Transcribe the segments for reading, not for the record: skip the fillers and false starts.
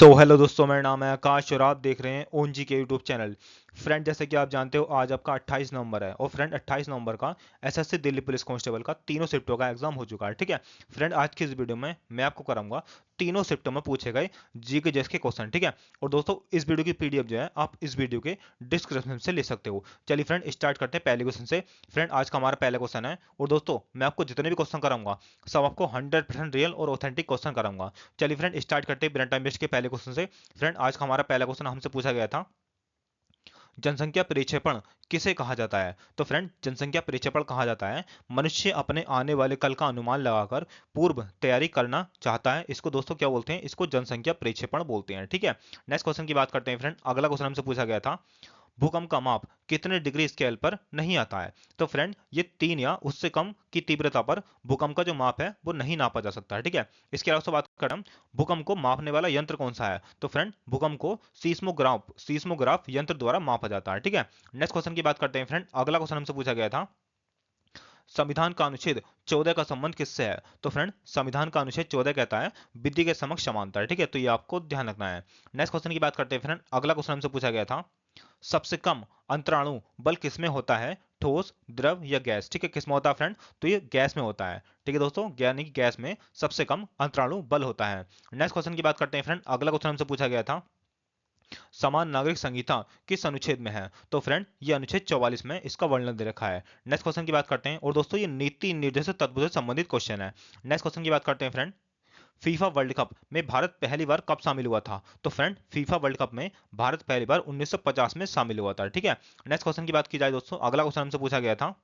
Hello दोस्तों, मेरा नाम है आकाश और आप देख रहे हैं ओन जी के यूट्यूब चैनल। फ्रेंड, जैसे कि आप जानते हो आज आपका 28 नवंबर है और फ्रेंड 28 नवंबर का एसएससी दिल्ली पुलिस कांस्टेबल का तीनों शिफ्टों का एग्जाम हो चुका है। ठीक है फ्रेंड, आज की इस वीडियो में मैं आपको कराऊंगा तीनों शिफ्टों में पूछे गए जी के जैसे के क्वेश्चन। ठीक है, और दोस्तों इस वीडियो की पीडीएफ जो है आप इस वीडियो के डिस्क्रिप्शन से ले सकते हो। चलिए फ्रेंड, स्टार्ट करते हैं पहले क्वेश्चन से। फ्रेंड, आज का हमारा पहला क्वेश्चन है और दोस्तों मैं आपको जितने भी क्वेश्चन कराऊंगा सब आपको 100% रियल और ऑथेंटिक क्वेश्चन कराऊंगा। चलिए फ्रेंड, स्टार्ट करते हैं बिना टाइम वेस्ट के पहले क्वेश्चन से। फ्रेंड, आज का हमारा पहला क्वेश्चन हमसे पूछा गया था, जनसंख्या प्रक्षेपण किसे कहा जाता है। तो फ्रेंड, जनसंख्या प्रक्षेपण कहा जाता है मनुष्य अपने आने वाले कल का अनुमान लगाकर पूर्व तैयारी करना चाहता है। इसको दोस्तों क्या बोलते हैं, इसको जनसंख्या प्रक्षेपण बोलते हैं। ठीक है, नेक्स्ट क्वेश्चन की बात करते हैं। फ्रेंड, अगला क्वेश्चन हमसे पूछा गया था, भूकंप का माप कितने डिग्री स्केल पर नहीं आता है। तो फ्रेंड, ये 3 या उससे कम की तीव्रता पर भूकंप का जो माप है वो नहीं नापा जा सकता है। ठीक है, इसके अलावा बात करें हम, भूकंप को मापने वाला यंत्र कौन सा है। तो फ्रेंड, भूकंप को सीस्मोग्राफ यंत्र द्वारा मापा जाता है। ठीक है, नेक्स्ट क्वेश्चन की बात करते हैं। फ्रेंड, अगला क्वेश्चन हमसे पूछा गया था, संविधान का अनुच्छेद 14 का संबंध किससे है। तो फ्रेंड, संविधान का अनुच्छेद 14 कहता है विधि के समक्ष समानता है। ठीक है, तो ये आपको ध्यान रखना है। नेक्स्ट क्वेश्चन की बात करते हैं। फ्रेंड, अगला क्वेश्चन हमसे पूछा गया था, सबसे कम अंतराणु बल किसमें होता है, ठोस, द्रव या गैस। ठीक है, किसमें होता है फ्रेंड, तो ये गैस में होता है। ठीक है दोस्तों, यानी कि गैस में सबसे कम अंतराणु बल होता है। नेक्स्ट क्वेश्चन की बात करते हैं। फ्रेंड, अगला क्वेश्चन हमसे पूछा गया था, समान नागरिक संहिता किस अनुच्छेद में है। तो फ्रेंड, ये अनुच्छेद 44 में इसका वर्णन दे रखा है। नेक्स्ट क्वेश्चन की बात करते हैं और दोस्तों ये नीति निर्देशक तत्वों से संबंधित क्वेश्चन है। नेक्स्ट क्वेश्चन की बात करते हैं। फ्रेंड, फीफा वर्ल्ड कप में भारत पहली बार कब शामिल हुआ था। तो फ्रेंड, फीफा वर्ल्ड कप में भारत पहली बार 1950 में शामिल हुआ था। ठीक है, नेक्स्ट क्वेश्चन की बात की जाए दोस्तों, अगला क्वेश्चन हमसे पूछा गया था,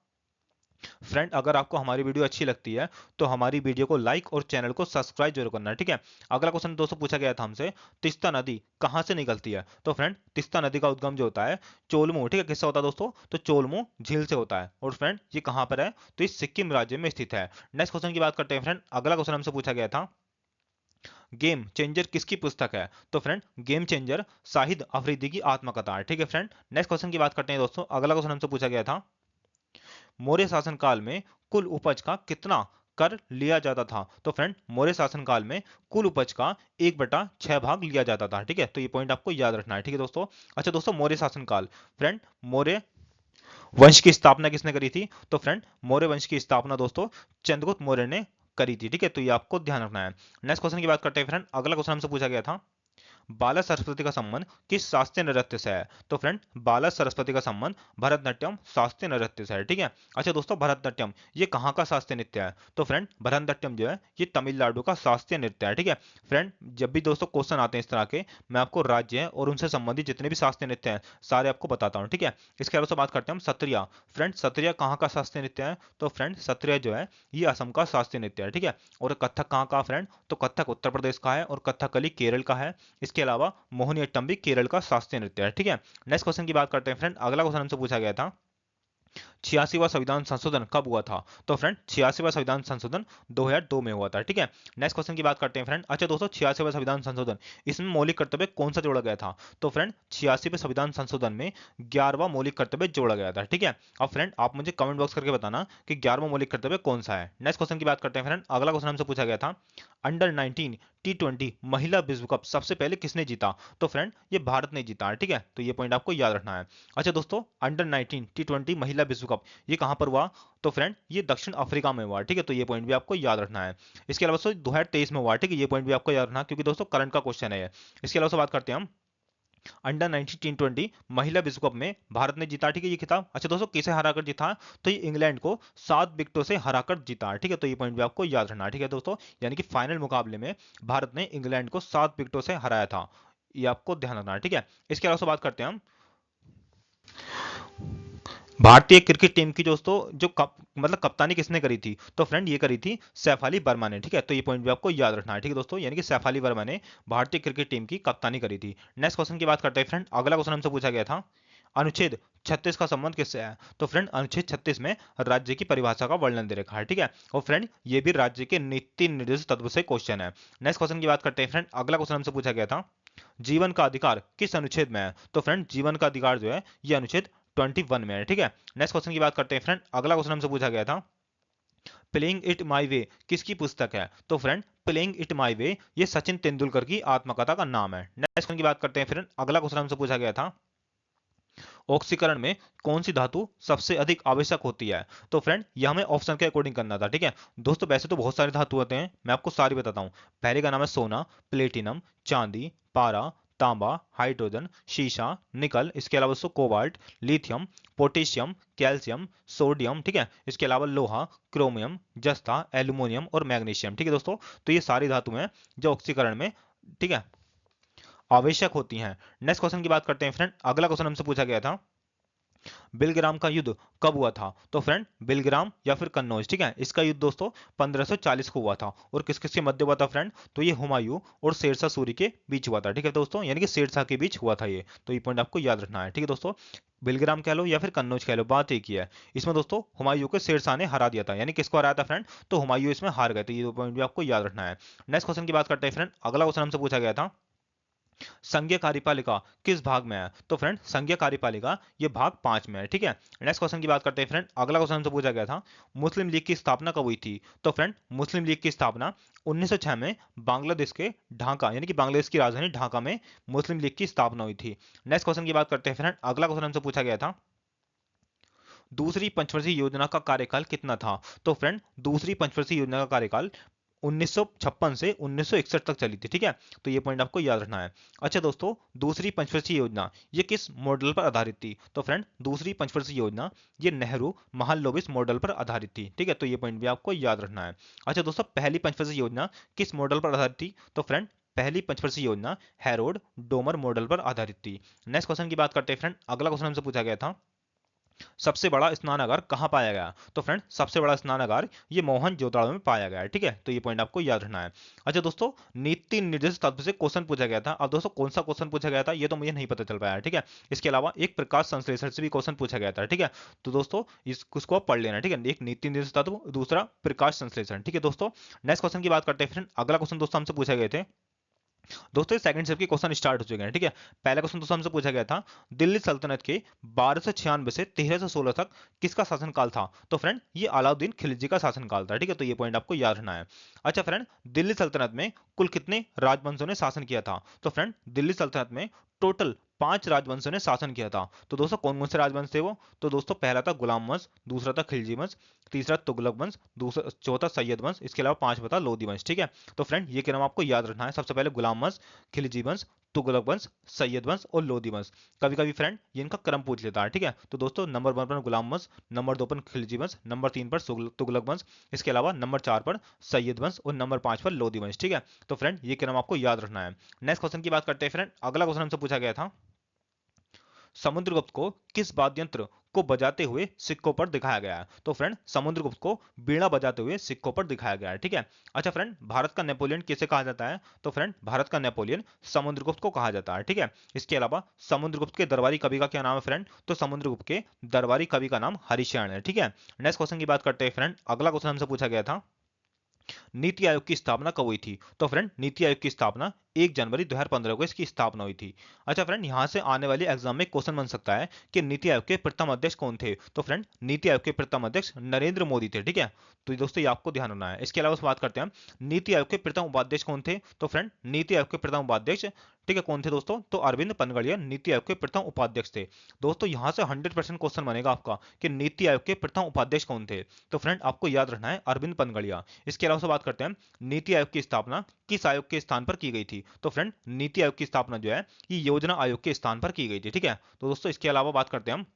फ्रेंड अगर आपको हमारी वीडियो अच्छी लगती है तो हमारी वीडियो को लाइक और चैनल को सब्सक्राइब जरूर करना है। ठीक है, अगला क्वेश्चन दोस्तों पूछा गया था हमसे, तिस्ता नदी कहाँ से निकलती है। तो फ्रेंड, तिस्ता नदी का उद्गम जो होता है चोलमू, ठीक है, किससे होता है दोस्तों, तो चोलमू झील से होता है। और फ्रेंड, ये कहाँ पर है, तो ये सिक्किम राज्य में स्थित है। नेक्स्ट क्वेश्चन की बात करते हैं। फ्रेंड, अगला क्वेश्चन हमसे पूछा गया था, गेम चेंजर किसकी पुस्तक है। तो friend, game changer Shahid Afridi की आत्मकथा है। ठीक है फ्रेंड, नेक्स्ट क्वेश्चन की बात करते हैं दोस्तों, अगला क्वेश्चन हमसे पूछा गया था, मौर्य शासनकाल में कुल उपज का कितना कर लिया जाता था। तो फ्रेंड, मौर्य शासनकाल में कुल उपज का 1/6 भाग लिया जाता था। ठीक है, तो ये पॉइंट आपको याद रखना है। ठीक है दोस्तों, अच्छा दोस्तों, मौर्य शासनकाल, फ्रेंड मौर्य वंश की स्थापना किसने करी थी। तो फ्रेंड, मौर्य वंश की स्थापना दोस्तों चंद्रगुप्त मौर्य ने करी थी। ठीक है, तो ये आपको ध्यान रखना है। नेक्स्ट क्वेश्चन की बात करते हैं। फ्रेंड, अगला क्वेश्चन हमसे पूछा गया था, बाला सरस्वती का संबंध किस शास्त्रीय नृत्य से है। तो फ्रेंड, बाला सरस्वती का संबंध भरतनाट्यम शास्त्रीय नृत्य से है। ठीक है, अच्छा दोस्तों, भरतनाट्यम ये कहाँ का शास्त्रीय नृत्य है। तो फ्रेंड, भरतनाट्यम जो है ये तमिलनाडु का शास्त्रीय नृत्य है। ठीक है फ्रेंड, जब भी दोस्तों क्वेश्चन आते हैं इस तरह के, मैं आपको राज्य और उनसे संबंधित जितने भी शास्त्रीय नृत्य हैं सारे आपको बताता हूँ। ठीक है, इसके अलावा से बात करते हैं हम सत्रिया। फ्रेंड, सत्रिया कहाँ का शास्त्रीय नृत्य है। तो फ्रेंड, सत्रिया जो है ये असम का शास्त्रीय नृत्य है। ठीक है, और कथक कहाँ का फ्रेंड, तो कथक उत्तर प्रदेश का है और कथकली केरल का है। इसके अलावा मोहिनीअट्टम भी केरल का शास्त्रीय नृत्य है। ठीक है, नेक्स्ट क्वेश्चन की बात करते हैं। फ्रेंड, अगला क्वेश्चन हमसे पूछा गया था, 86वां संविधान संशोधन कब हुआ था। तो फ्रेंड, 86वां संविधान संशोधन 2002 में हुआ था। ठीक है, नेक्स्ट क्वेश्चन की बात करते हैं। फ्रेंड, अच्छा दोस्तों, 86वां संविधान संशोधन, इसमें मौलिक कर्तव्य कौन सा जोड़ा गया था। तो फ्रेंड, 86वें संविधान संशोधन में 11वां मौलिक कर्तव्य जोड़ा गया था। ठीक है, अब फ्रेंड आप मुझे कमेंट बॉक्स करके बताना कि 11वां मौलिक कर्तव्य कौन सा है। नेक्स्ट क्वेश्चन की बात करते हैं। फ्रेंड, अगला क्वेश्चन हमसे पूछा गया था, अंडर 19 T20 महिला विश्व कप सबसे पहले किसने जीता। तो फ्रेंड, ये भारत ने जीता है। ठीक है, तो ये पॉइंट आपको याद रखना है। अच्छा दोस्तों, अंडर 19 T20 महिला विश्व कप ये कहां पर हुआ। तो फ्रेंड, ये दक्षिण अफ्रीका में हुआ। ठीक है, तो ये पॉइंट भी आपको याद रखना है। इसके अलावा दोस्तों 2023 में हुआ। ठीक है, ये पॉइंट भी आपको याद रखना क्योंकि दोस्तों करंट का क्वेश्चन है ये। इसके अलावा बात करते हैं हम, अंडर 19 T20 महिला विश्व कप में भारत ने जीता। ठीक है, ये खिताब, अच्छा दोस्तों किसे हराकर जीता, तो ये इंग्लैंड को 7 विकेटों से हराकर जीता। ठीक है, तो ये पॉइंट भी आपको याद रखना है। ठीक है दोस्तों, यानी कि फाइनल मुकाबले में भारत ने इंग्लैंड को 7 विकेटों से हराया था, ये आपको ध्यान रखना है। ठीक है, इसके अलावा बात करते हैं हम, भारतीय क्रिकेट टीम की दोस्तों जो कप्तानी किसने करी थी। तो फ्रेंड, ये करी थी सैफ अली वर्मा ने। ठीक है, तो ये पॉइंट भी आपको याद रखना है। ठीक है दोस्तों, यानी कि सैफ अली वर्मा ने भारतीय क्रिकेट टीम की कप्तानी करी थी। नेक्स्ट क्वेश्चन की बात करते हैं। फ्रेंड, अगला क्वेश्चन हमसे पूछा गया था, अनुच्छेद 36 का संबंध किससे है। तो फ्रेंड, अनुच्छेद 36 में राज्य की परिभाषा का वर्णन दे रखा है। ठीक है, और फ्रेंड ये भी राज्य के नीति निर्देश तत्व से क्वेश्चन है। नेक्स्ट क्वेश्चन की बात करते हैं। फ्रेंड, अगला क्वेश्चन हमसे पूछा गया था, जीवन का अधिकार किस अनुच्छेद में है। तो फ्रेंड, जीवन का अधिकार जो है ये अनुच्छेद 21 में है। ठीक है, नेक्स्ट क्वेश्चन की बात करते हैं। फ्रेंड, अगला क्वेश्चन हमसे पूछा गया था, प्लेइंग इट माई वे किसकी पुस्तक है? तो फ्रेंड प्लेइंग इट माई वे ये सचिन तेंदुलकर की आत्मकथा का नाम है। नेक्स्ट क्वेश्चन की बात करते हैं फ्रेंड। अगला क्वेश्चन हमसे पूछा गया था ऑक्सीकरण में कौन सी धातु सबसे अधिक आवश्यक होती है? तो फ्रेंड यह हमें ऑप्शन के अकॉर्डिंग करना था, ठीक है दोस्तों। वैसे तो बहुत सारे धातु होते हैं, मैं आपको सारी बताता हूँ। पहले का नाम है सोना, प्लेटिनम, चांदी, पारा, तांबा, हाइड्रोजन, शीशा, निकल, इसके अलावा दोस्तों cobalt, lithium, potassium, calcium, sodium, ठीक है। इसके अलावा लोहा, क्रोमियम, जस्ता, एल्यूमिनियम और मैग्नीशियम, ठीक है दोस्तों। तो ये सारी धातु हैं जो ऑक्सीकरण में, ठीक है, आवश्यक होती हैं। नेक्स्ट क्वेश्चन की बात करते हैं फ्रेंड। अगला क्वेश्चन हमसे पूछा गया था बिलग्राम का युद्ध कब हुआ था? तो फ्रेंड बिलग्राम या फिर कन्नौज, ठीक है, इसका युद्ध दोस्तों 1540 को हुआ था। और किस किस के मध्य हुआ था फ्रेंड? तो ये हुमायूं और शेरशाह सूरी के बीच हुआ था, ठीक है दोस्तों, यानी कि शेरशाह के बीच हुआ था ये। तो ये पॉइंट आपको याद रखना है, ठीक है दोस्तों। बिलग्राम कह लो या फिर कन्नौज कह लो, बात एक ही है। इसमें दोस्तों हुमायूं को शेरशाह ने हरा दिया था, यानी किसको हराया था फ्रेंड? तो हुमायूं इसमें हार गए थे। ये दो पॉइंट भी आपको याद रखना है। नेक्स्ट क्वेश्चन की बात करते हैं फ्रेंड। अगला क्वेश्चन हमसे पूछा गया था संघीय कार्यपालिका किस भाग में है? तो फ्रेंड संघीय कार्यपालिका ये भाग 5 में है, ठीक है। नेक्स्ट क्वेश्चन की बात करते हैं फ्रेंड। अगला क्वेश्चन हमसे पूछा गया था मुस्लिम लीग की स्थापना कब हुई थी? तो फ्रेंड मुस्लिम लीग की स्थापना 1906 में बांग्लादेश के ढाका, यानी कि बांग्लादेश की राजधानी ढाका में मुस्लिम लीग की स्थापना हुई थी। नेक्स्ट क्वेश्चन की बात करते हैं फ्रेंड। अगला क्वेश्चन हमसे पूछा गया था दूसरी पंचवर्षीय योजना का कार्यकाल कितना था? तो फ्रेंड दूसरी पंचवर्षीय योजना का कार्यकाल 1956 से 1961 तक चली थी, ठीक है। तो ये पॉइंट आपको याद रखना है। अच्छा दोस्तों, दूसरी पंचवर्षीय योजना ये किस मॉडल पर आधारित थी? तो फ्रेंड दूसरी पंचवर्षीय योजना ये नेहरू महालनोबिस मॉडल पर आधारित थी, ठीक है। तो ये पॉइंट भी आपको याद रखना है। अच्छा दोस्तों, पहली पंचवर्षीय योजना किस मॉडल पर आधारित थी? तो फ्रेंड पहली पंचवर्षीय योजना हैरोल्ड डोमर मॉडल पर आधारित थी। नेक्स्ट क्वेश्चन की बात करते हैं फ्रेंड। अगला क्वेश्चन हमसे पूछा गया था सबसे बड़ा स्नानागार कहाँ पाया गया? तो फ्रेंड सबसे बड़ा स्नानागार ये मोहनजोदड़ो में पाया गया है, ठीक है। तो ये पॉइंट आपको याद रखना है। अच्छा दोस्तों, नीति निर्देश तत्व से क्वेश्चन पूछा गया था। अब दोस्तों कौन सा क्वेश्चन पूछा गया था ये तो मुझे नहीं पता चल पाया, ठीक है। इसके अलावा एक प्रकाश संश्लेषण से भी क्वेश्चन पूछा गया था, ठीक है। तो दोस्तों इसको आप पढ़ लेना, ठीक है। एक नीति निर्देश तत्व, दूसरा प्रकाश संश्लेषण, ठीक है दोस्तों। नेक्स्ट क्वेश्चन की बात करते हैं फ्रेंड। अगला क्वेश्चन दोस्तों हमसे पूछे गए थे दोस्तों सेकंड स्टेप के क्वेश्चन स्टार्ट हो चुके हैं, ठीक है। पहला क्वेश्चन दोस्तों हमसे पूछा गया था दिल्ली सल्तनत के 1296 से 1316 तक किसका शासनकाल था? तो फ्रेंड ये अलाउद्दीन खिलजी का शासनकाल था, ठीक है। तो ये पॉइंट आपको याद रखना है। अच्छा फ्रेंड, दिल्ली सल्तनत में कुल कितने राजवंशों ने शासन किया था? तो फ्रेंड दिल्ली सल्तनत में टोटल 5 राजवंशों ने शासन किया था। तो दोस्तों कौन कौन से राजवंश थे वो? तो दोस्तों पहला था गुलाम वंश, दूसरा था खिलजी वंश, तीसरा तुगलक वंश, दूसरा चौथा सैयद वंश, इसके अलावा पांचवा था लोधी वंश, ठीक है। तो फ्रेंड ये क्या नाम आपको याद रखना है। सबसे पहले गुलाम वंश, खिलजी वंश, तुगलक वंश, सैयद वंश और लोधी वंश। कभी कभी फ्रेंड ये इनका क्रम पूछ लेता है, ठीक है। तो दोस्तों नंबर 1 पर गुलाम वंश, नंबर 2 पर खिलजी वंश, नंबर 3 पर तुगलक वंश, इसके अलावा नंबर 4 पर सैयद वंश और नंबर 5 पर लोधी वंश, ठीक है। तो फ्रेंड ये क्या नाम आपको याद रखना है। नेक्स्ट क्वेश्चन की बात करते हैं फ्रेंड। अगला क्वेश्चन हमसे पूछा गया था समुद्रगुप्त को किस वाद्य यंत्र को बजाते हुए सिक्कों पर दिखाया गया है? तो फ्रेंड समुद्रगुप्त को बीड़ा बजाते हुए सिक्कों पर दिखाया गया है, ठीक है। अच्छा फ्रेंड, भारत का नेपोलियन किसे कहा जाता है? तो फ्रेंड भारत का नेपोलियन समुद्रगुप्त को कहा जाता है, ठीक है। इसके अलावा समुद्रगुप्त के दरबारी कवि का क्या नाम है फ्रेंड? तो समुद्रगुप्त के दरबारी कवि का नाम हरिशरण है, ठीक है। नेक्स्ट क्वेश्चन की बात करते हैं फ्रेंड। अगला क्वेश्चन हमसे पूछा गया था नीति आयोग की स्थापना कब हुई थी? तो फ्रेंड नीति आयोग की स्थापना 1 जनवरी 2015 को इसकी स्थापना हुई थी। अच्छा फ्रेंड, यहां से आने वाले एग्जाम में क्वेश्चन बन सकता है कि नीति आयोग के प्रथम अध्यक्ष कौन थे? तो फ्रेंड नीति आयोग के प्रथम अध्यक्ष नरेंद्र मोदी थे, ठीक है। तो दोस्तों ये आपको ध्यान रखना है। इसके अलावा बात करते हैं नीति आयोग के प्रथम उपाध्यक्ष कौन थे? तो फ्रेंड नीति आयोग के प्रथम उपाध्यक्ष, ठीक है, कौन थे दोस्तों? तो अरविंद पनगड़िया नीति आयोग के प्रथम उपाध्यक्ष थे। दोस्तों यहां से 100% क्वेश्चन बनेगा आपका कि नीति आयोग के प्रथम उपाध्यक्ष कौन थे? तो फ्रेंड आपको याद रखना है अरविंद पनगड़िया। इसके अलावा बात करते हैं नीति आयोग की स्थापना किस आयोग के स्थान पर की गई थी? तो फ्रेंड नीति आयोग की स्थापना जो है ये योजना आयोग के स्थान पर की गई थी, ठीक है। तो दोस्तों इसके अलावा बात करते हैं हम,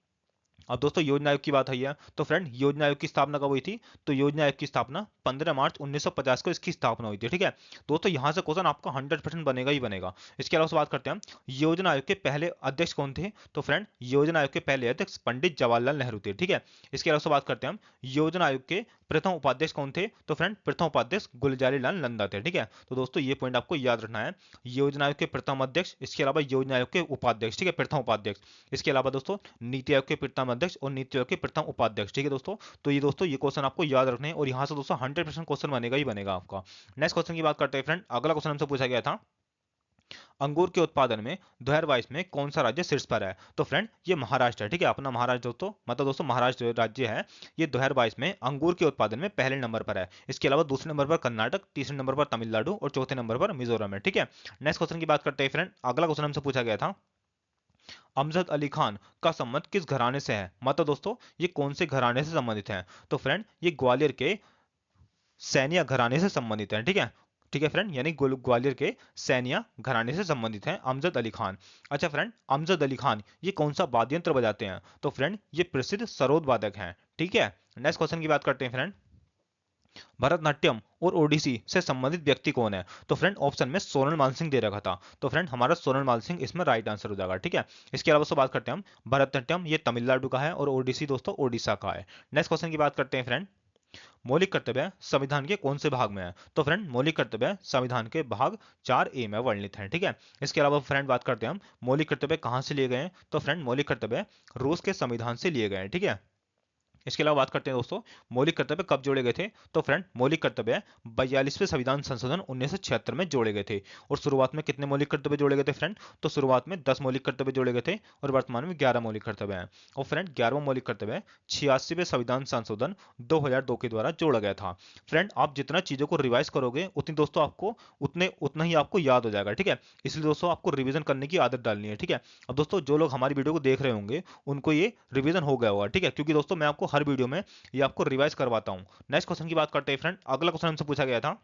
अब दोस्तों योजना आयोग की बात आई है तो फ्रेंड योजना आयोग की स्थापना कब हुई थी? तो योजना आयोग की स्थापना 15 मार्च 1950 को इसकी स्थापना हुई थी, ठीक है। दोस्तों यहां से क्वेश्चन आपका 100% बनेगा ही बनेगा। इसके अलावा बात करते हैं योजना आयोग के पहले अध्यक्ष कौन थे? तो फ्रेंड योजना आयोग के पहले अध्यक्ष पंडित जवाहरलाल नेहरू थे, ठीक है। इसके अलावा बात करते हैं हम योजना आयोग के प्रथम उपाध्यक्ष कौन थे? तो फ्रेंड प्रथम उपाध्यक्ष गुलजारी लाल नंदा थे, ठीक है। तो दोस्तों ये पॉइंट आपको याद रखना है, योजना आयोग के प्रथम अध्यक्ष, इसके अलावा योजना आयोग के उपाध्यक्ष, ठीक है, प्रथम उपाध्यक्ष। इसके अलावा दोस्तों नीति आयोग के प्रथम अध्यक्ष और नीति आयोग के प्रथम उपाध्यक्ष, ठीक है दोस्तों। तो ये दोस्तों ये क्वेश्चन आपको याद रखने हैं और यहाँ से दोस्तों 100% क्वेश्चन बनेगा ही बनेगा आपका। नेक्स्ट क्वेश्चन की बात करते हैं फ्रेंड। अगला क्वेश्चन हमसे पूछा गया था अंगूर के उत्पादन में 2022 में कौन सा राज्य शीर्ष पर है? तो फ्रेंड ये महाराष्ट्र है, ठीक है, अपना महाराष्ट्र दोस्तों, मतलब दोस्तों महाराष्ट्र जो राज्य है ये 2022 में अंगूर के उत्पादन में पहले नंबर पर है। इसके अलावा दूसरे नंबर पर कर्नाटक, तीसरे नंबर पर तमिलनाडु और चौथे नंबर पर मिजोरम है, ठीक है। नेक्स्ट क्वेश्चन की बात करते हैं फ्रेंड। अगला क्वेश्चन हमसे पूछा गया था, अमजद अली खान का संबंध किस घराने से है? मतलब दोस्तों ये कौन से घराने से संबंधित है? तो फ्रेंड ये ग्वालियर के सैनिया घराने से संबंधित है, ठीक है। ठीक है फ्रेंड, यानी ग्वालियर के सैनिया घराने से संबंधित हैं अमजद अली खान। अच्छा फ्रेंड, अमजद अली खान ये कौन सा वाद्य यंत्र बजाते हैं? तो फ्रेंड ये प्रसिद्ध सरोद वादक हैं, ठीक है। नेक्स्ट क्वेश्चन की बात करते हैं फ्रेंड, भरतनाट्यम और ओडिसी से संबंधित व्यक्ति कौन है? तो फ्रेंड ऑप्शन में सोनल मानसिंह दे रखा था, तो फ्रेंड हमारा सोनल मानसिंह इसमें राइट आंसर हो जाएगा, ठीक है। इसके अलावा बात करते हैं हम, भरतनाट्यम ये तमिलनाडु का है और ओडिसी दोस्तों ओडिशा का है। नेक्स्ट क्वेश्चन की बात करते हैं फ्रेंड, मौलिक कर्तव्य संविधान के कौन से भाग में है? तो फ्रेंड मौलिक कर्तव्य संविधान के भाग 4A में वर्णित है, ठीक है। इसके अलावा फ्रेंड बात करते हैं हम, मौलिक कर्तव्य कहां से लिए गए हैं? तो फ्रेंड मौलिक कर्तव्य रूस के संविधान से लिए गए हैं, ठीक है। इसके अलावा बात करते हैं दोस्तों, मौलिक कर्तव्य कब जोड़े गए थे? तो फ्रेंड मौलिक कर्तव्य 42वें संविधान संशोधन 1976 में जोड़े गए थे। और शुरुआत में कितने मौलिक कर्तव्य जोड़े गए थे फ्रेंड? तो शुरुआत में 10 मौलिक कर्तव्य जोड़े गए थे और वर्तमान में 11 मौलिक कर्तव्य हैं। और फ्रेंड 11वां मौलिक कर्तव्य 86वें संविधान संशोधन 2002 के द्वारा जोड़ा गया था। फ्रेंड आप जितना चीजों को रिवाइज करोगे उतनी दोस्तों आपको उतना ही आपको याद हो जाएगा, ठीक है। इसलिए दोस्तों आपको रिविजन करने की आदत डालनी है, ठीक है। अब दोस्तों जो लोग हमारी वीडियो को देख रहे होंगे उनको ये रिविजन हो गया होगा, ठीक है, क्योंकि दोस्तों मैं आपको हर वीडियो में ये आपको रिवाइज करवाता हूं। नेक्स्ट क्वेश्चन की बात करते हैं फ्रेंड। अगला क्वेश्चन हमसे पूछा गया था,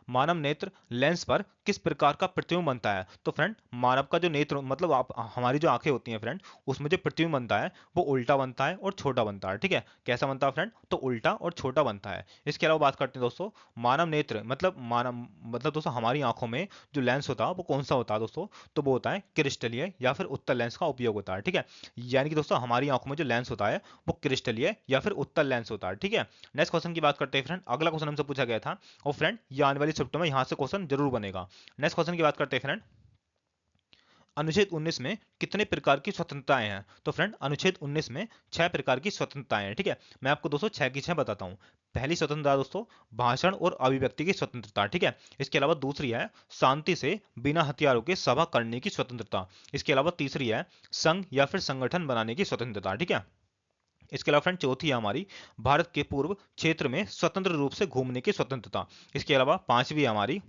मानव नेत्र लेंस पर किस प्रकार का प्रतिबिंब बनता है? तो फ्रेंड मानव का जो नेत्र मतलब आप हमारी जो आंखें होती हैं फ्रेंड, उसमें जो प्रतिबिंब बनता है वो उल्टा बनता है और छोटा बनता है, ठीक है। कैसा बनता है फ्रेंड? तो उल्टा और छोटा बनता है। इसके अलावा बात करते हैं दोस्तों, मानव नेत्र मतलब दोस्तों हमारी आंखों में जो लेंस होता है वो कौन सा होता है दोस्तों? तो वो होता है क्रिस्टलीय या फिर उत्तल लेंस का उपयोग होता है, ठीक है। यानी कि दोस्तों हमारी आंखों में जो लेंस होता है वो क्रिस्टलीय या फिर उत्तल लेंस होता है, ठीक है। नेक्स्ट क्वेश्चन की बात करते हैं फ्रेंड। अगला क्वेश्चन हमसे पूछा गया था और फ्रेंड ये आने वाली शिफ्टों में यहां से क्वेश्चन जरूर बनेगा। नेक्स्ट क्वेश्चन की बात करते हैं फ्रेंड, अनुच्छेद 19 में कितने प्रकार की स्वतंत्रताएं हैं? तो फ्रेंड अनुच्छेद 19 में 6 प्रकार की स्वतंत्रताएं हैं, ठीक है। मैं आपको दोस्तों 6 की 6 बताता हूं। पहली स्वतंत्रता दोस्तों भाषण और अभिव्यक्ति की स्वतंत्रता, ठीक है। इसके अलावा दूसरी है शांति से बिना हथियारों के सभा करने की स्वतंत्रता। इसके अलावा तीसरी है संघ या फिर संगठन बनाने की स्वतंत्रता, ठीक है। इसके अलावा फ्रेंड चौथी है हमारी भारत के पूर्व क्षेत्र में स्वतंत्र रूप से घूमने की स्वतंत्रता। इसके अलावा पांचवी है हमारी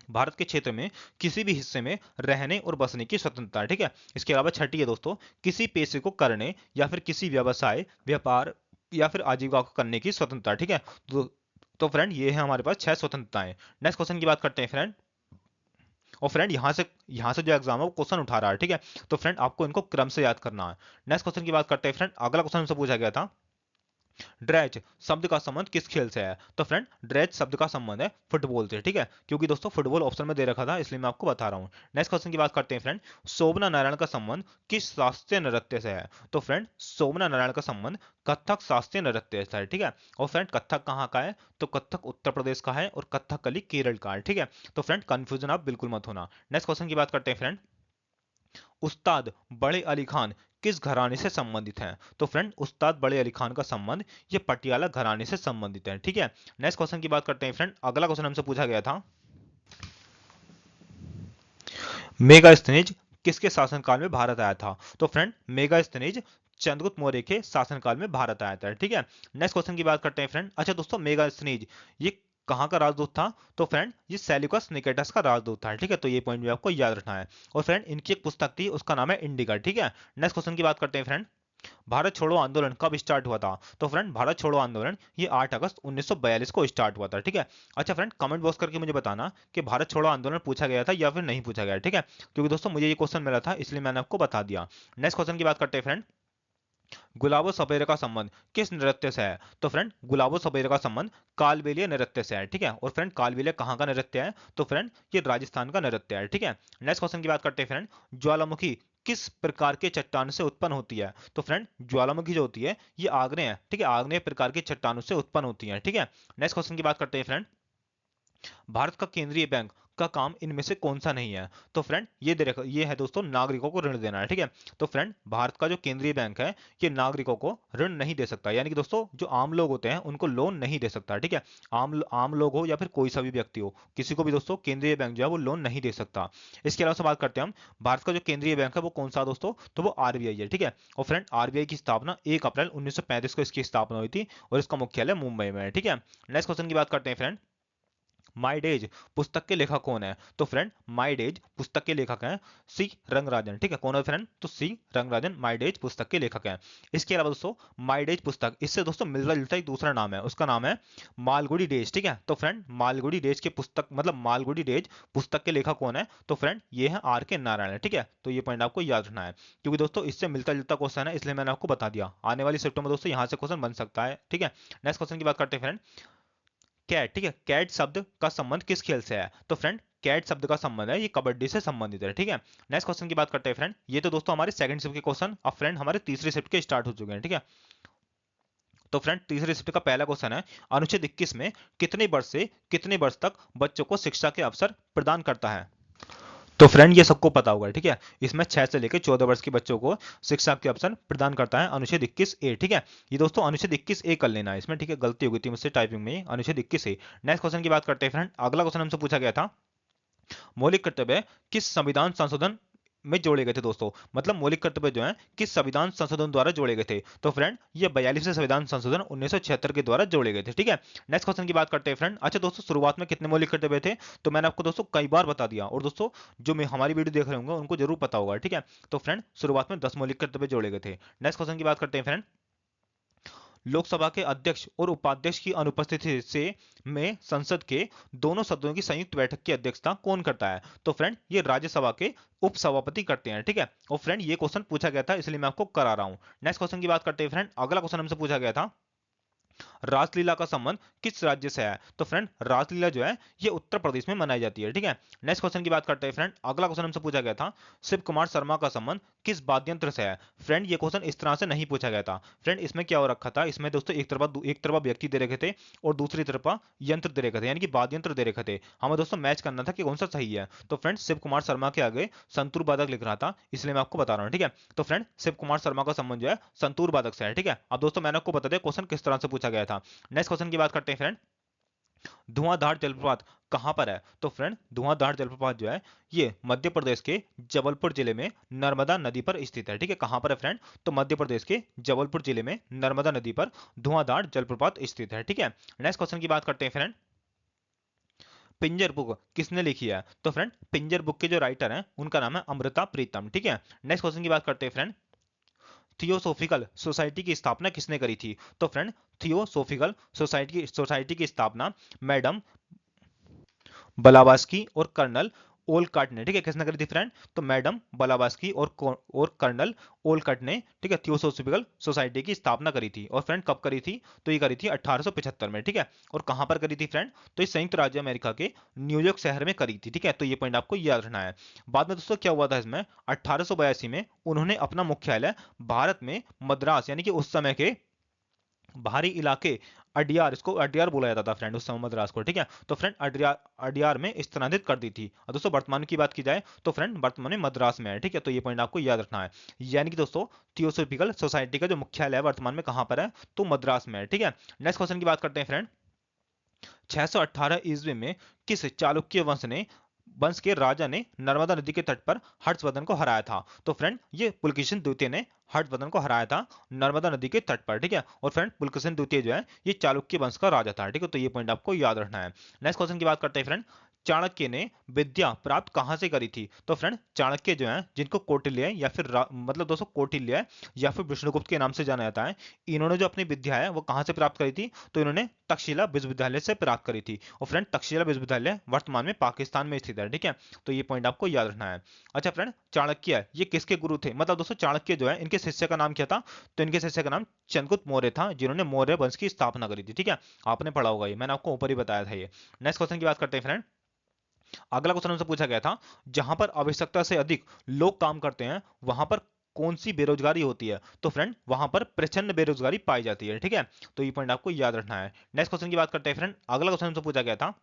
भारत के क्षेत्र में किसी भी हिस्से में रहने और बसने की स्वतंत्रता, ठीक है। इसके अलावा छठी है दोस्तों किसी पेशे को करने या फिर किसी व्यवसाय व्यापार या फिर आजीविका को करने की स्वतंत्रता, ठीक है। तो फ्रेंड ये है हमारे पास 6 स्वतंत्रताएं। नेक्स्ट क्वेश्चन की बात करते हैं फ्रेंड। और फ्रेंड यहाँ से जो एग्जाम है वो क्वेश्चन उठा रहा है, ठीक है। तो फ्रेंड आपको इनको क्रम से याद करना है। नेक्स्ट क्वेश्चन की बात करते हैं फ्रेंड। अगला क्वेश्चन हमसे पूछा गया था, ड्रेज शब्द का संबंध किस खेल से है? तो फ्रेंड ड्रेज शब्द का संबंध है फुटबॉल से, ठीक है, क्योंकि दोस्तों फुटबॉल ऑप्शन में दे रखा था इसलिए मैं आपको बता रहा हूँ। नेक्स्ट क्वेश्चन की बात करते हैं फ्रेंड, शोभना नारायण का संबंध किस शास्त्रीय नृत्य से है? तो फ्रेंड शोभना नारायण का संबंध कथक शास्त्रीय नृत्य से है, ठीक है। और फ्रेंड कथक कहाँ का है? तो कथक उत्तर प्रदेश का है और कथकली केरल का है, ठीक है। तो फ्रेंड कंफ्यूजन आप बिल्कुल मत होना। नेक्स्ट क्वेश्चन की बात करते हैं फ्रेंड, उस्ताद बड़े अली खान किस घराने से संबंधित हैं? तो फ्रेंड उस्ताद बड़े अली खान का संबंध ये पटियाला घराने से संबंधित है, ठीक है। नेक्स्ट क्वेश्चन की बात करते हैं फ्रेंड। अगला क्वेश्चन हमसे पूछा गया था, मेगास्थनीज किसके शासनकाल में भारत आया था? तो फ्रेंड मेगास्थनीज चंद्रगुप्त मौर्य के शासनकाल में भारत आया था, ठीक है। नेक्स्ट क्वेश्चन की बात करते हैं फ्रेंड। अच्छा दोस्तों मेगास्थनीज ये कहाँ का राजदूत था? तो फ्रेंड ये सेल्यूकस निकेटस का राजदूत था, ठीक है। तो ये पॉइंट भी आपको याद रखना है। और फ्रेंड इनकी एक पुस्तक थी उसका नाम है इंडिका, ठीक है। नेक्स्ट क्वेश्चन की बात करते हैं फ्रेंड, भारत छोड़ो आंदोलन कब स्टार्ट हुआ था? तो फ्रेंड भारत छोड़ो आंदोलन ये 8 अगस्त 1942 को स्टार्ट हुआ था, ठीक है। अच्छा फ्रेंड कमेंट बॉक्स करके मुझे बताना कि भारत छोड़ो आंदोलन पूछा गया था या फिर नहीं पूछा गया, ठीक है, क्योंकि दोस्तों मुझे ये क्वेश्चन मिला था इसलिए मैंने आपको बता दिया। नेक्स्ट क्वेश्चन की बात करते हैं फ्रेंड, गुलाबो सपेरे का संबंध किस नृत्य से है? तो फ्रेंड गुलाबो सपेरे का संबंध कालबेलिया नृत्य से है, ठीक है। और फ्रेंड कालबेलिया कहाँ का नृत्य है? तो फ्रेंड ये राजस्थान का नृत्य है, ठीक है। नेक्स्ट क्वेश्चन की बात करते हैं फ्रेंड, ज्वालामुखी किस प्रकार के चट्टान से उत्पन्न होती है? तो फ्रेंड ज्वालामुखी जो होती है ये आग्नेय है, ठीक है, आग्नेय प्रकार की चट्टानों से उत्पन्न होती है, ठीक है। नेक्स्ट क्वेश्चन की बात करते हैं फ्रेंड, भारत का केंद्रीय बैंक का काम इनमें से कौन सा नहीं है? तो फ्रेंड ये है दोस्तों नागरिकों को ऋण देना है, ठीक है। तो फ्रेंड भारत का जो केंद्रीय बैंक है ये नागरिकों को ऋण नहीं दे सकता, यानी कि दोस्तों जो आम लोग होते हैं उनको लोन नहीं दे सकता, ठीक है। आम लोग हो या फिर कोई सा भी व्यक्ति हो, किसी को भी दोस्तों केंद्रीय बैंक जो है वो लोन नहीं दे सकता। इसके अलावा से बात करते हैं हम, भारत का जो केंद्रीय बैंक है वो कौन सा दोस्तों, तो वो आरबीआई है, ठीक है। और फ्रेंड आरबीआई की स्थापना 1 अप्रैल 1935 को इसकी स्थापना हुई थी और इसका मुख्यालय मुंबई में है, ठीक है। नेक्स्ट क्वेश्चन की बात करते हैं फ्रेंड, माई डेज पुस्तक के लेखक कौन है? तो फ्रेंड माई डेज पुस्तक के लेखक हैं सी रंगराजन, ठीक है। कौन है फ्रेंड? तो सी रंगराजन माई डेज पुस्तक के लेखक हैं। इसके अलावा दोस्तों माई डेज पुस्तक, इससे दोस्तों मिलता जुलता एक दूसरा नाम है, उसका नाम है मालगुडी डेज, ठीक है। तो फ्रेंड मालगुडी डेज के पुस्तक मतलब मालगुडी डेज पुस्तक के लेखक कौन है? तो फ्रेंड ये है आर के नारायण है, ठीक है। तो ये पॉइंट आपको याद रखना है क्योंकि दोस्तों इससे मिलता जुलता क्वेश्चन है, इसलिए मैंने आपको बता दिया। आने वाली शिफ्टों में दोस्तों यहाँ से क्वेश्चन बन सकता है, ठीक है। नेक्स्ट क्वेश्चन की बात करते हैं फ्रेंड, कैट, ठीक है। कैट शब्द का संबंध किस खेल से है? तो फ्रेंड कैट शब्द का संबंध है ये कबड्डी से संबंधित है, ठीक है। नेक्स्ट क्वेश्चन की बात करते हैं फ्रेंड, ये तो दोस्तों हमारे सेकंड शिफ्ट के क्वेश्चन, अब फ्रेंड हमारे तीसरी शिफ्ट के स्टार्ट हो चुके हैं, ठीक है। तो फ्रेंड तीसरी शिफ्ट का पहला क्वेश्चन है, अनुच्छेद 21 में कितने वर्ष से कितने वर्ष तक बच्चों को शिक्षा के अवसर प्रदान करता है? तो फ्रेंड ये सबको पता होगा, ठीक है। इसमें 6 से लेकर 14 वर्ष के बच्चों को शिक्षा के अवसर प्रदान करता है अनुच्छेद 21 ए, ठीक है। ये दोस्तों अनुच्छेद 21 ए कर लेना है इसमें, ठीक है। गलती हो गई थी मुझसे टाइपिंग में, अनुच्छेद 21 ए। नेक्स्ट क्वेश्चन की बात करते हैं फ्रेंड, अगला क्वेश्चन हमसे पूछा गया था, मौलिक कर्तव्य किस संविधान संशोधन में जोड़े गए थे दोस्तों, मतलब मौलिक कर्तव्य जो है किस संविधान संशोधन द्वारा जोड़े गए थे? तो फ्रेंड ये 42वें संविधान संशोधन 1976 के द्वारा जोड़े गए थे, ठीक है। नेक्स्ट क्वेश्चन की बात करते हैं फ्रेंड, अच्छा दोस्तों शुरुआत में कितने मौलिक कर्तव्य थे? तो मैंने आपको दोस्तों कई बार बता दिया, और दोस्तों जो मैं हमारी वीडियो देख रहे होंगे उनको जरूर पता होगा, ठीक है। तो फ्रेंड शुरुआत में 10 मौलिक कर्तव्य जोड़े गए थे। नेक्स्ट क्वेश्चन की बात करते हैं फ्रेंड, लोकसभा के अध्यक्ष और उपाध्यक्ष की अनुपस्थिति से में संसद के दोनों सदनों की संयुक्त बैठक की अध्यक्षता कौन करता है? तो फ्रेंड ये राज्यसभा के उपसभापति करते हैं, ठीक है। और फ्रेंड ये क्वेश्चन पूछा गया था इसलिए मैं आपको करा रहा हूं। नेक्स्ट क्वेश्चन की बात करते हैं फ्रेंड, अगला क्वेश्चन हमसे पूछा गया था, रासलीला का संबंध किस राज्य से है? तो फ्रेंड रासलीला जो है ये उत्तर प्रदेश में मनाई जाती है, ठीक है। नेक्स्ट क्वेश्चन की बात करते हैं फ्रेंड, अगला क्वेश्चन हमसे पूछा गया था, शिव कुमार शर्मा का संबंध किस वाद्यंत्र से है? फ्रेंड ये क्वेश्चन इस तरह से नहीं पूछा गया था। फ्रेंड इसमें क्या हो रखा था, इसमें दोस्तों एक तरफा व्यक्ति दे रखे थे और दूसरी तरफा यंत्र दे रखे थे, यानी कि वाद्यंत्र दे रखे थे। हमें दोस्तों मैच करना था कि कौन सा सही है। तो फ्रेंड शिव कुमार शर्मा के आगे संतूर वादक लिख रहा था, इसलिए मैं आपको बता रहा हूँ, ठीक है। तो फ्रेंड शिव कुमार शर्मा का संबंध जो है संतूर वादक से है, ठीक है। अब दोस्तों मैंने आपको बता दिया क्वेश्चन किस तरह से पूछा गया था। नेक्स्ट क्वेश्चन की बात करते हैं फ्रेंड, धुआंधार जलप्रपात कहां पर है? तो फ्रेंड धुआंधार जलप्रपात जो है ये मध्य प्रदेश के जबलपुर जिले में नर्मदा नदी पर स्थित है, ठीक है। कहां पर है फ्रेंड? तो मध्य प्रदेश के जबलपुर जिले में नर्मदा नदी पर धुआंधार जलप्रपात स्थित है, ठीक है। नेक्स्ट क्वेश्चन की बात करते हैं फ्रेंड, पिंजर बुक किसने लिखी है? तो फ्रेंड पिंजर बुक के जो राइटर हैं उनका नाम है अमृता प्रीतम, ठीक है। नेक्स्ट क्वेश्चन की बात करते हैं फ्रेंड, थियोसोफिकल सोसाइटी की स्थापना किसने करी थी? तो फ्रेंड थियोसोफिकल सोसाइटी की स्थापना मैडम ब्लावास्की और कर्नल ओलकट ने, ठीक है। किसने करी थी फ्रेंड? तो मैडम ब्लावास्की और कर्नल ओलकट ने, ठीक है, थियोसोफिकल सोसाइटी की स्थापना करी थी। और फ्रेंड कब करी थी? तो ये करी थी 1875 में, ठीक है। और कहां पर करी थी फ्रेंड? तो ये संयुक्त राज्य अमेरिका के न्यूयॉर्क शहर में करी थी, ठीक है। तो ये पॉइंट आपको याद रखना है। बाद में दोस्तों क्या हुआ था इसमें, 1882 में उन्होंने अपना मुख्यालय भारत में मद्रास, यानी कि उस समय के बाहरी इलाके अडियार, इसको अडियार बोला जाता था फ्रेंड उस समय मद्रास को, ठीक है। तो फ्रेंड अडियार अडियार में स्थानांतरित कर दी थी। और दोस्तों वर्तमान की बात की जाए तो फ्रेंड वर्तमान में मद्रास में है, ठीक है। तो ये पॉइंट आपको याद रखना है, यानी कि दोस्तों थियोसोफिकल सोसाइटी का जो मुख्यालय है वर्तमान में कहां पर है? तो मद्रास में है, ठीक है। नेक्स्ट क्वेश्चन की बात करते हैं फ्रेंड, 618 ईस्वी में किस चालुक्य वंश के राजा ने नर्मदा नदी के तट पर हर्षवर्धन को हराया था? तो फ्रेंड ये पुलकेशिन द्वितीय ने हर्षवर्धन को हराया था नर्मदा नदी के तट पर, ठीक है। और फ्रेंड पुलकेशिन द्वितीय जो है ये चालुक्य वंश का राजा था, ठीक है। तो ये पॉइंट आपको याद रखना है। नेक्स्ट क्वेश्चन की बात करते हैं फ्रेंड, चाणक्य ने विद्या प्राप्त कहां से करी थी? तो फ्रेंड चाणक्य जो है जिनको कौटिल्य या फिर मतलब दोस्तों कौटिल्य या फिर विष्णुगुप्त के नाम से जाना जाता है, इन्होंने जो अपनी विद्या है वो कहां से प्राप्त करी थी? तो इन्होंने तक्षशिला विश्वविद्यालय से प्राप्त करी थी। और फ्रेंड तक्षशिला विश्वविद्यालय वर्तमान में पाकिस्तान में स्थित है, ठीक है। तो ये पॉइंट आपको याद रखना है। अच्छा फ्रेंड चाणक्य ये किसके गुरु थे? मतलब दोस्तों चाणक्य जो है इनके शिष्य का नाम क्या था? तो इनके शिष्य का नाम चंद्रगुप्त मौर्य था, जिन्होंने मौर्य वंश की स्थापना करी थी, ठीक है। आपने पढ़ा होगा, ये मैंने आपको ऊपर ही बताया था ये। नेक्स्ट क्वेश्चन की बात करते हैं फ्रेंड, अगला क्वेश्चन हमसे पूछा गया था, जहां पर आवश्यकता से अधिक लोग काम करते हैं वहां पर कौन सी बेरोजगारी होती है? तो फ्रेंड वहां पर प्रचंड बेरोजगारी पाई जाती है, ठीक है। तो ये पॉइंट आपको याद रखना है। नेक्स्ट क्वेश्चन की बात करते हैं फ्रेंड, अगला क्वेश्चन हमसे पूछा गया था,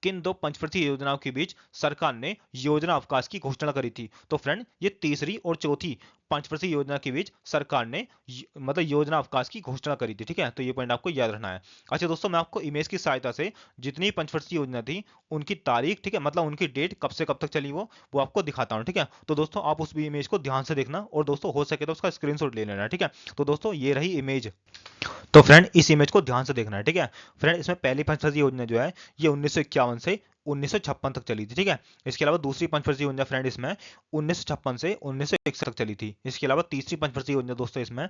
किन दो पंचवर्षीय योजनाओं के बीच सरकार ने योजना अवकाश की घोषणा करी थी? तो फ्रेंड ये तीसरी और चौथी पंचवर्षीय योजना के बीच सरकार ने मतलब योजना अवकाश की घोषणा करी थी। ठीक है, तो ये पॉइंट आपको याद रखना है। अच्छा दोस्तों, मैं आपको इमेज की सहायता से जितनी पंचवर्षीय योजना थी उनकी तारीख, ठीक है, मतलब उनकी डेट कब से कब तक चली वो आपको दिखाता हूँ। ठीक है, तो दोस्तों आप उस इमेज को ध्यान से देखना और दोस्तों हो सके तो उसका स्क्रीनशॉट ले लेना। ठीक है, तो दोस्तों ये रही इमेज। तो फ्रेंड इस इमेज को ध्यान से देखना है। ठीक है फ्रेंड, इसमें पहली पंचवर्षीय योजना जो है ये 1951 से 1956 तक चली थी। ठीक है, इसके अलावा दूसरी पंचवर्षीय योजना फ्रेंड इसमें 1956 से 1961 तक चली थी। इसके अलावा तीसरी पंचवर्षीय योजना दोस्तों इसमें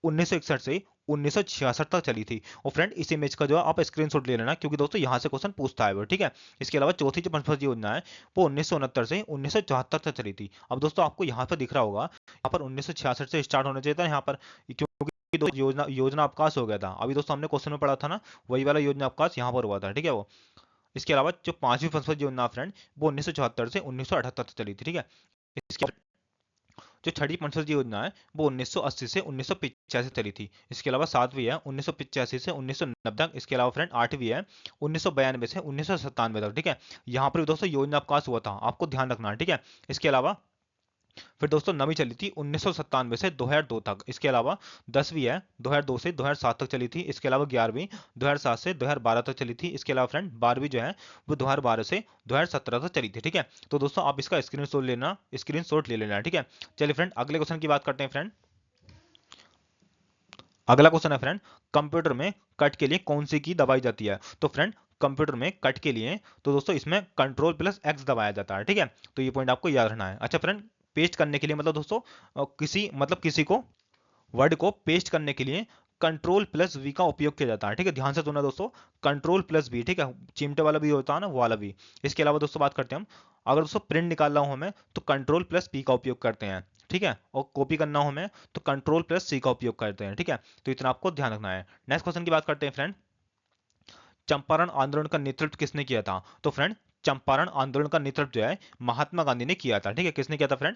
1961 से 1966 तक चली थी। और फ्रेंड इस इमेज का जो है आप स्क्रीनशॉट ले लेना, क्योंकि दोस्तों यहाँ से क्वेश्चन पूछता है वो। ठीक है, इसके अलावा चौथी जो पंचवर्षीय योजना है वो 1969 से 1974 तक चली थी। अब दोस्तों आपको यहाँ पर दिख रहा होगा, यहाँ पर 1966 से स्टार्ट होना चाहिए था यहाँ पर, क्योंकि योजना योजना अवकाश हो गया था। अभी दोस्तों हमने क्वेश्चन में पढ़ा था ना, वही वाला योजना अवकाश यहाँ पर हुआ था। ठीक है वो। इसके अलावा जो पांचवी पंचवर्षीय योजना फ्रेंड वो 1974 से 1978 तक चली थी। ठीक है, इसके जो छठी पंचवर्षीय योजना है वो 1980 से 1985 चली थी। इसके अलावा सातवीं है 1985 से 1990 तक। इसके अलावा फ्रेंड आठवीं है 1992 से 1997 तक। ठीक है, यहाँ पर भी दोस्तों योजना अवकाश हुआ था, आपको ध्यान रखना है। ठीक है, इसके अलावा फिर दोस्तों नवीं चली थी 1997 से 2002 तक। इसके अलावा 10वीं है 2002 से 2007 तक चली थी। इसके अलावा 11वीं 2007 से 2012 तक चली थी। इसके अलावा फ्रेंड 12वीं जो है वो 2012 से 2017 तक चली थी। ठीक है, तो दोस्तों आप इसका स्क्रीनशॉट ले लेना। ठीक है, चलिए फ्रेंड अगले क्वेश्चन की बात करते हैं। फ्रेंड अगला क्वेश्चन है फ्रेंड, कंप्यूटर में कट के लिए कौन सी की दबाई जाती है? तो फ्रेंड कंप्यूटर में कट के लिए तो दोस्तों इसमें कंट्रोल प्लस एक्स दबाया जाता है। ठीक है, तो ये पॉइंट आपको याद रखना है। अच्छा फ्रेंड, पेस्ट करने के लिए मतलब दोस्तों किसी को वर्ड को पेस्ट करने के लिए कंट्रोल प्लस वी का उपयोग किया जाता है। ठीक है, ध्यान से सुनना दोस्तों, कंट्रोल प्लस वी। ठीक है, चिमटे वाला भी होता है ना, वो वाला भी। इसके अलावा दोस्तों बात करते हैं हम, अगर दोस्तों प्रिंट निकालना हो हमें तो कंट्रोल प्लस पी का उपयोग करते हैं। ठीक है, और कॉपी करना हो हमें तो कंट्रोल प्लस सी का उपयोग करते हैं। ठीक है, तो इतना आपको ध्यान रखना है। नेक्स्ट क्वेश्चन की बात करते हैं फ्रेंड, चंपारण आंदोलन का नेतृत्व किसने किया था? तो फ्रेंड चंपारण आंदोलन का नेतृत्व जो है महात्मा गांधी ने किया था। ठीक है, किसने किया था फ्रेंड?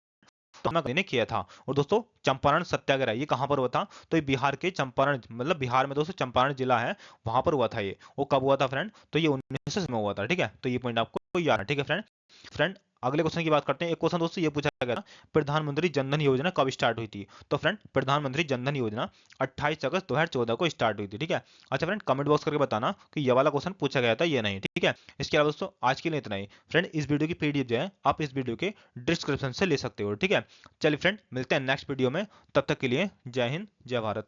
महात्मा गांधी ने किया था। और दोस्तों चंपारण सत्याग्रह ये कहां पर हुआ था? तो ये बिहार के चंपारण, मतलब बिहार में दोस्तों चंपारण जिला है, वहां पर हुआ था ये। वो कब हुआ था फ्रेंड? तो ये 1900 में हुआ था। ठीक है, तो ये पॉइंट आपको याद है। ठीक है फ्रेंड। फ्रेंड अगले क्वेश्चन की बात करते हैं। एक क्वेश्चन दोस्तों ये पूछा गया था, प्रधानमंत्री जनधन योजना कब स्टार्ट हुई थी? तो फ्रेंड प्रधानमंत्री जनधन योजना 28 अगस्त 2014 को स्टार्ट हुई थी। ठीक है, अच्छा फ्रेंड कमेंट बॉक्स करके बताना कि ये वाला क्वेश्चन पूछा गया था ये नहीं। ठीक है, इसके अलावा दोस्तों आज के लिए इतना ही। फ्रेंड इस वीडियो की पीडीएफ जो है आप इस वीडियो के डिस्क्रिप्शन से ले सकते हो। ठीक है, चलिए फ्रेंड मिलते हैं नेक्स्ट वीडियो में, तब तक के लिए जय हिंद जय भारत।